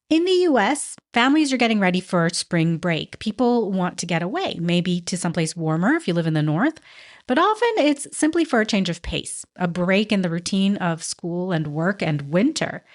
In the US, families are getting ready for spring break. People want to get away, maybe to someplace warmer if you live in the north, but often it's simply for a change of pace, a break in the routine of school and work and winter.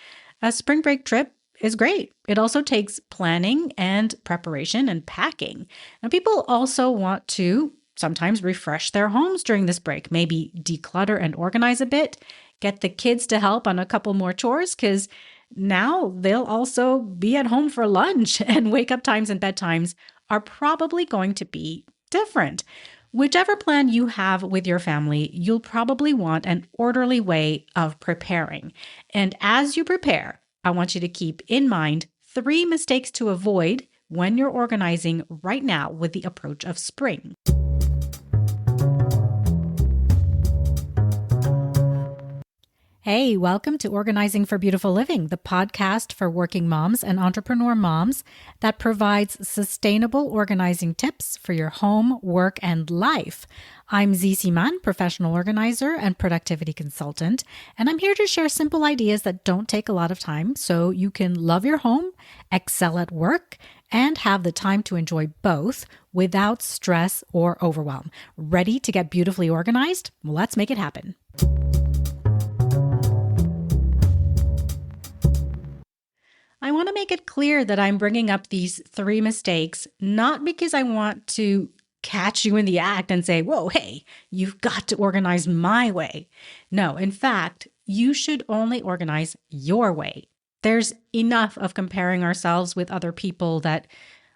A spring break trip is great. It also takes planning and preparation and packing. Now, people also want to sometimes refresh their homes during this break, maybe declutter and organize a bit, get the kids to help on a couple more chores because now they'll also be at home for lunch, and wake up times and bedtimes are probably going to be different. Whichever plan you have with your family, you'll probably want an orderly way of preparing. And as you prepare, I want you to keep in mind 3 mistakes to avoid when you're organizing right now with the approach of spring. Hey, welcome to Organizing for Beautiful Living, the podcast for working moms and entrepreneur moms that provides sustainable organizing tips for your home, work, and life. I'm Z Siman, professional organizer and productivity consultant, and I'm here to share simple ideas that don't take a lot of time so you can love your home, excel at work, and have the time to enjoy both without stress or overwhelm. Ready to get beautifully organized? Well, let's make it happen. I want to make it clear that I'm bringing up these 3 mistakes, not because I want to catch you in the act and say, whoa, hey, you've got to organize my way. No, in fact, you should only organize your way. There's enough of comparing ourselves with other people that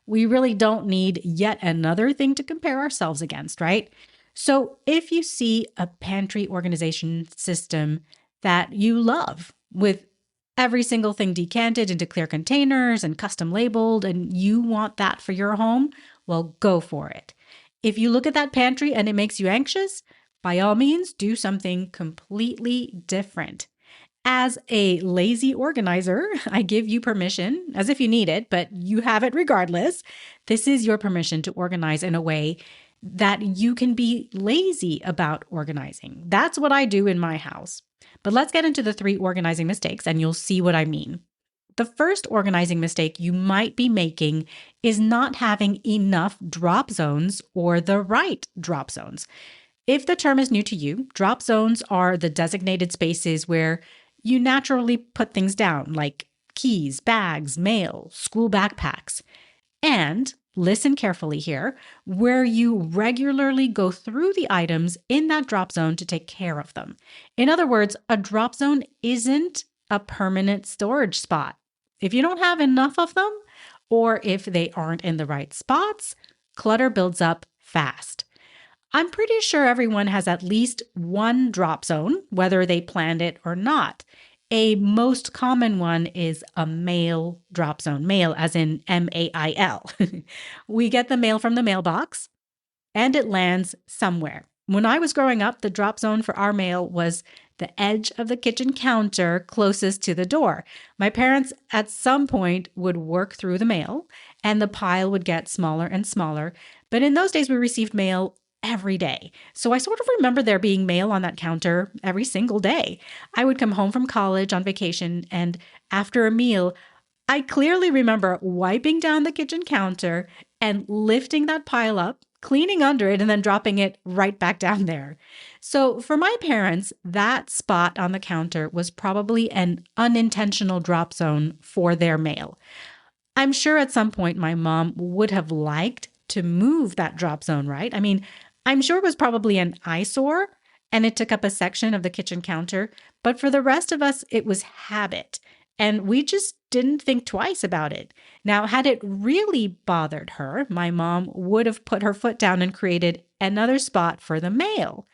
we really don't need yet another thing to compare ourselves against, right? So if you see a pantry organization system that you love with every single thing decanted into clear containers and custom labeled, and you want that for your home, well, go for it. If you look at that pantry and it makes you anxious, by all means, do something completely different. As a lazy organizer, I give you permission, as if you need it, but you have it regardless. This is your permission to organize in a way that you can be lazy about organizing. That's what I do in my house. But let's get into the 3 organizing mistakes and you'll see what I mean. The first organizing mistake you might be making is not having enough drop zones or the right drop zones. If the term is new to you, drop zones are the designated spaces where you naturally put things down, like keys, bags, mail, school backpacks. And listen carefully here, where you regularly go through the items in that drop zone to take care of them. In other words, a drop zone isn't a permanent storage spot. If you don't have enough of them, or if they aren't in the right spots, clutter builds up fast. I'm pretty sure everyone has at least one drop zone, whether they planned it or not. A most common one is a mail drop zone, mail as in MAIL. We get the mail from the mailbox and it lands somewhere. When I was growing up, the drop zone for our mail was the edge of the kitchen counter closest to the door. My parents at some point would work through the mail and the pile would get smaller and smaller. But in those days, we received mail every day. So I sort of remember there being mail on that counter every single day. I would come home from college on vacation, and after a meal, I clearly remember wiping down the kitchen counter and lifting that pile up, cleaning under it, and then dropping it right back down there. So for my parents, that spot on the counter was probably an unintentional drop zone for their mail. I'm sure at some point my mom would have liked to move that drop zone, right? I mean, I'm sure it was probably an eyesore and it took up a section of the kitchen counter, but for the rest of us, it was habit. And we just didn't think twice about it. Now, had it really bothered her, my mom would have put her foot down and created another spot for the mail.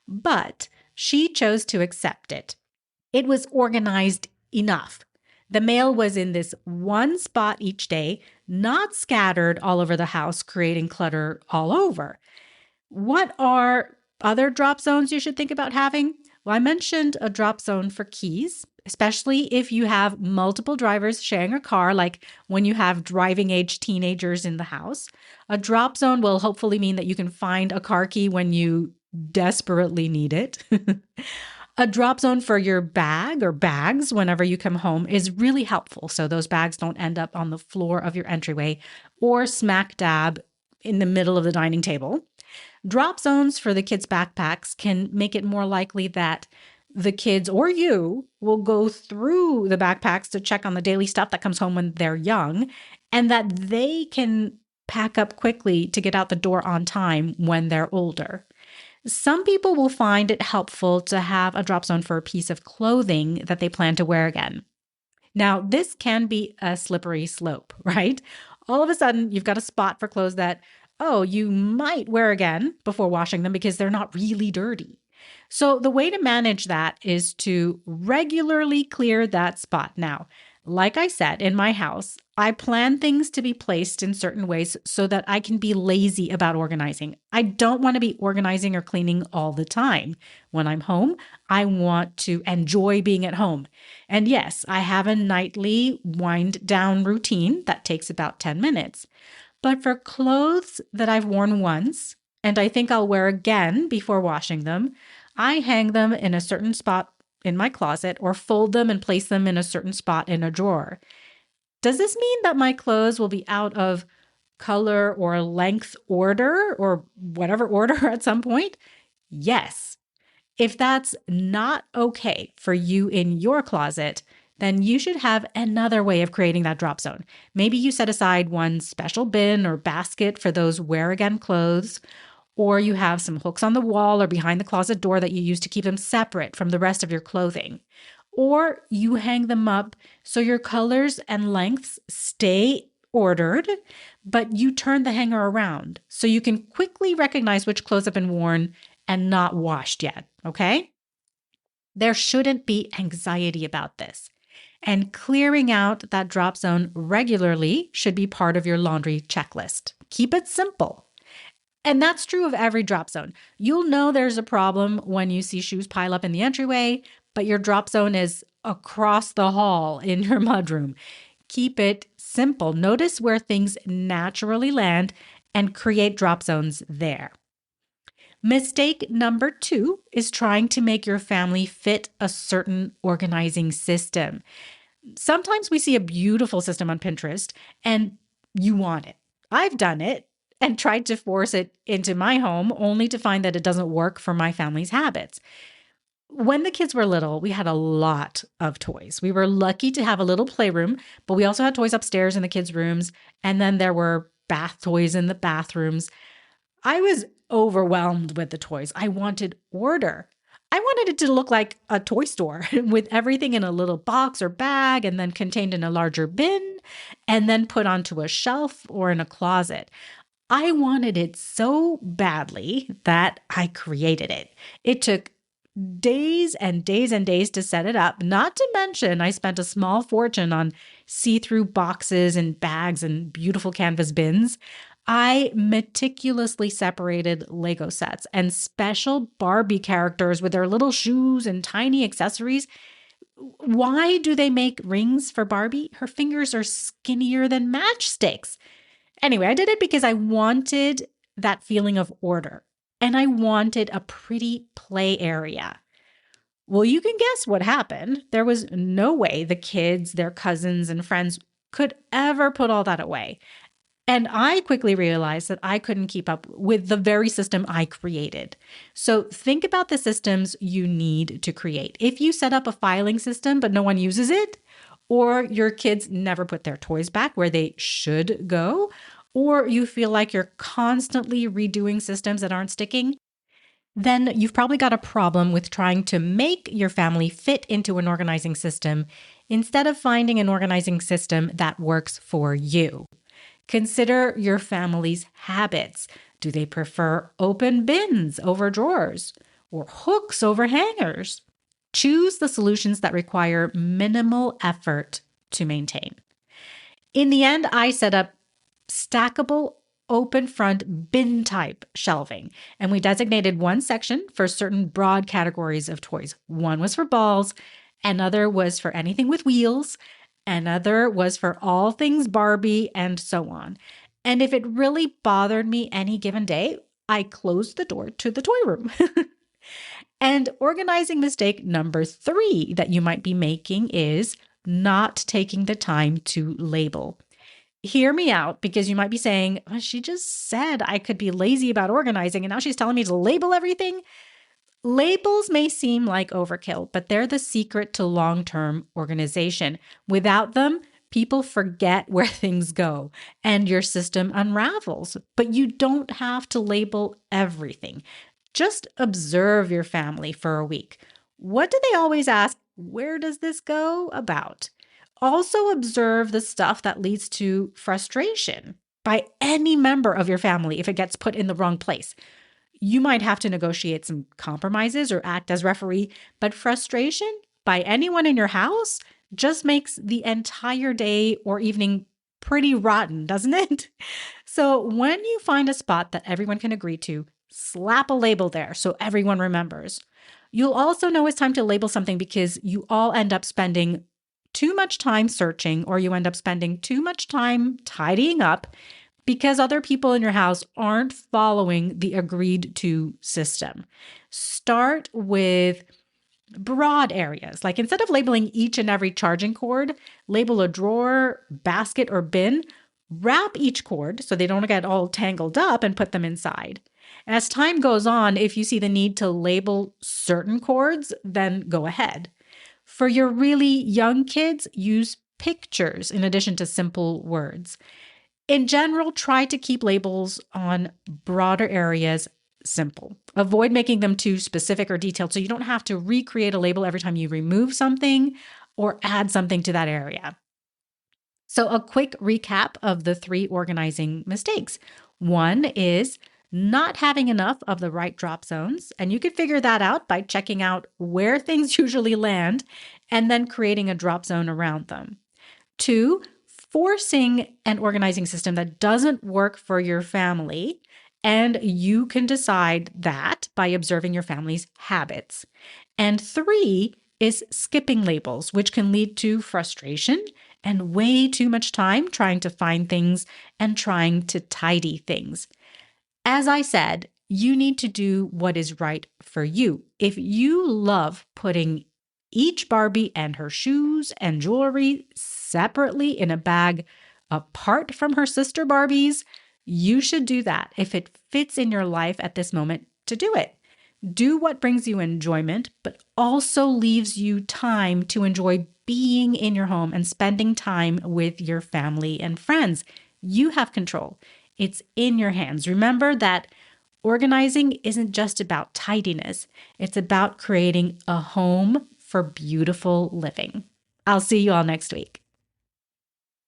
But she chose to accept it. It was organized enough. The mail was in this one spot each day, not scattered all over the house, creating clutter all over. What are other drop zones you should think about having? Well, I mentioned a drop zone for keys, especially if you have multiple drivers sharing a car, like when you have driving age teenagers in the house. A drop zone will hopefully mean that you can find a car key when you desperately need it. A drop zone for your bag or bags whenever you come home is really helpful. So those bags don't end up on the floor of your entryway or smack dab in the middle of the dining table. Drop zones for the kids' backpacks can make it more likely that the kids or you will go through the backpacks to check on the daily stuff that comes home when they're young, and that they can pack up quickly to get out the door on time when they're older. Some people will find it helpful to have a drop zone for a piece of clothing that they plan to wear again. Now, this can be a slippery slope, right? All of a sudden, you've got a spot for clothes that, oh, you might wear again before washing them because they're not really dirty. So, the way to manage that is to regularly clear that spot. Now, like I said, in my house, I plan things to be placed in certain ways so that I can be lazy about organizing. I don't want to be organizing or cleaning all the time. When I'm home, I want to enjoy being at home. And yes, I have a nightly wind down routine that takes about 10 minutes. But for clothes that I've worn once, and I think I'll wear again before washing them, I hang them in a certain spot in my closet or fold them and place them in a certain spot in a drawer. Does this mean that my clothes will be out of color or length order or whatever order at some point? Yes. If that's not okay for you in your closet, then you should have another way of creating that drop zone. Maybe you set aside one special bin or basket for those wear again clothes, or you have some hooks on the wall or behind the closet door that you use to keep them separate from the rest of your clothing. Or you hang them up so your colors and lengths stay ordered, but you turn the hanger around so you can quickly recognize which clothes have been worn and not washed yet, okay? There shouldn't be anxiety about this. And clearing out that drop zone regularly should be part of your laundry checklist. Keep it simple. And that's true of every drop zone. You'll know there's a problem when you see shoes pile up in the entryway, but your drop zone is across the hall in your mudroom. Keep it simple. Notice where things naturally land and create drop zones there. Mistake number 2 is trying to make your family fit a certain organizing system. Sometimes we see a beautiful system on Pinterest and you want it. I've done it and tried to force it into my home only to find that it doesn't work for my family's habits. When the kids were little, we had a lot of toys. We were lucky to have a little playroom, but we also had toys upstairs in the kids' rooms. And then there were bath toys in the bathrooms. I was overwhelmed with the toys. I wanted order. I wanted it to look like a toy store with everything in a little box or bag and then contained in a larger bin and then put onto a shelf or in a closet. I wanted it so badly that I created it. It took days and days and days to set it up. Not to mention, I spent a small fortune on see-through boxes and bags and beautiful canvas bins. I meticulously separated Lego sets and special Barbie characters with their little shoes and tiny accessories. Why do they make rings for Barbie? Her fingers are skinnier than matchsticks. Anyway, I did it because I wanted that feeling of order and I wanted a pretty play area. Well, you can guess what happened. There was no way the kids, their cousins, and friends could ever put all that away. And I quickly realized that I couldn't keep up with the very system I created. So think about the systems you need to create. If you set up a filing system, but no one uses it, or your kids never put their toys back where they should go, or you feel like you're constantly redoing systems that aren't sticking, then you've probably got a problem with trying to make your family fit into an organizing system instead of finding an organizing system that works for you. Consider your family's habits. Do they prefer open bins over drawers or hooks over hangers? Choose the solutions that require minimal effort to maintain. In the end, I set up stackable open front bin type shelving, and we designated one section for certain broad categories of toys. One was for balls, another was for anything with wheels, another was for all things Barbie, and so on. And if it really bothered me any given day, I closed the door to the toy room. And organizing mistake number 3 that you might be making is not taking the time to label. Hear me out, because you might be saying, "Oh, she just said I could be lazy about organizing and now she's telling me to label everything." Labels may seem like overkill, but they're the secret to long-term organization. Without them, people forget where things go and your system unravels. But you don't have to label everything. Just observe your family for a week. What do they always ask? Where does this go about? Also, observe the stuff that leads to frustration by any member of your family if it gets put in the wrong place. You might have to negotiate some compromises or act as referee, but frustration by anyone in your house just makes the entire day or evening pretty rotten, doesn't it? So when you find a spot that everyone can agree to, slap a label there so everyone remembers. You'll also know it's time to label something because you all end up spending too much time searching, or you end up spending too much time tidying up because other people in your house aren't following the agreed to system. Start with broad areas. Like, instead of labeling each and every charging cord, label a drawer, basket, or bin. Wrap each cord so they don't get all tangled up and put them inside. As time goes on, if you see the need to label certain cords, then go ahead. For your really young kids, use pictures in addition to simple words. In general, try to keep labels on broader areas simple. Avoid making them too specific or detailed so you don't have to recreate a label every time you remove something or add something to that area. So, a quick recap of the 3 organizing mistakes. 1 is not having enough of the right drop zones. And you could figure that out by checking out where things usually land and then creating a drop zone around them. 2, forcing an organizing system that doesn't work for your family, and you can decide that by observing your family's habits. And 3 is skipping labels, which can lead to frustration and way too much time trying to find things and trying to tidy things. As I said, you need to do what is right for you. If you love putting each Barbie and her shoes and jewelry separately in a bag apart from her sister Barbies, you should do that if it fits in your life at this moment to do it. Do what brings you enjoyment, but also leaves you time to enjoy being in your home and spending time with your family and friends. You have control. It's in your hands. Remember that organizing isn't just about tidiness. It's about creating a home for beautiful living. I'll see you all next week.